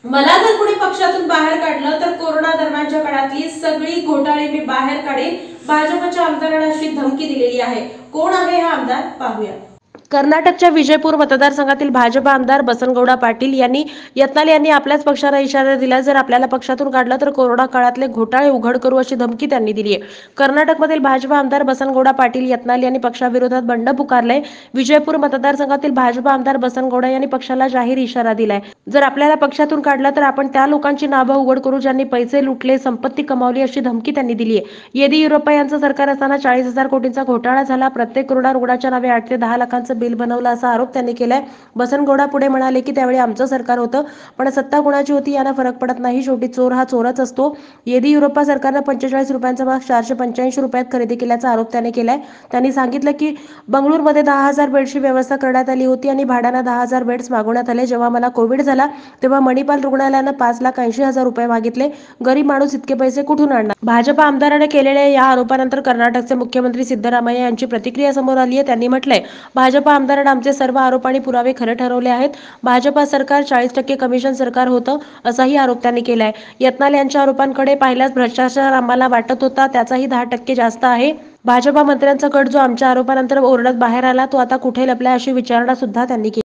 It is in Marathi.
मला जर कुणी पक्षातून बाहेर काढलं तर कोरोना दरम्यानच्या काळातली सगळी घोटाळे मी बाहेर काढेन, भाजपच्या आमदारांना अशी धमकी दिलेली आहे। कोण आहे हा आमदार पाहूया। कर्नाटकच्या विजयपूर मतदारसंघातील भाजप आमदार बसनगौडा पाटील यांनी यत्नाल यांनी आपल्याच पक्षाला इशारा दिला, जर आपल्याला पक्षातून काढलं तर कोरोना काळातले घोटाळे उघड करू अशी धमकी त्यांनी दिली आहे। कर्नाटकमधील भाजप आमदार बसनगौडा पाटील यत्नाल यांनी पक्षाविरोधात बंड पुकारलंय। विजयपूर मतदारसंघातील भाजप आमदार बसनगौडा यांनी पक्षाला जाहीर इशारा दिलाय, जर आपल्याला पक्षातून काढलं तर आपण त्या लोकांची नावं उघड करू ज्यांनी पैसे लुटले, संपत्ती कमावली अशी धमकी त्यांनी दिली आहे। येदियुरप्पा यांचं सरकार असताना 40,000 कोटींचा घोटाळा झाला, प्रत्येक कोरोना रुग्णाच्या नावे 8 ते 10 लाखांचं बिल बनवलं असा आरोप त्यांनी केलाय। बसनगौडा पुढे म्हणाले की त्यावेळी आमचं सरकार होतं, पण सत्ता कोणाची होती याला फरक पडत नाही, शेवटी चोर हा चोरच असतो। येदियुरप्पा सरकारनं 45 रुपयांचा मास्क 485 रुपयात खरेदी केल्याचा आरोप त्यांनी केलाय। त्यांनी सांगितलं की बंगळूरमध्ये 10,000 बेड्सची व्यवस्था करण्यात आली होती आणि भाड्यानं 10,000 बेड्स मागवण्यात आले। जेव्हा मला कोविड झाला तेव्हा मणिपाल रुग्णालयानं 5,80,000 रुपये मागितले। गरीब माणूस इतके पैसे कुठून आणणार? भाजप आमदाराने केलेल्या या आरोपानंतर कर्नाटकचे मुख्यमंत्री सिद्धरामय्या यांची प्रतिक्रिया समोर आली आहे। त्यांनी म्हटलंय, भाजप आमदारांनी आमचे सर्व आरोप आणि पुरावे खरे ठरवले आहेत। भाजप सरकार 40% कमिशन सरकार होतं असाही आरोप त्यांनी केलाय। यत्नाल यांच्या आरोपांकडे पाहिल्यास भ्रष्टाचार आम्हाला वाटत होता त्याचाही 10% जास्त आहे। भाजपा मंत्र्यांचा गट जो आमच्या आरोपानंतर ओरडत बाहेर आला तो आता कुठे लपलाय अशी विचारणा सुद्धा त्यांनी केली।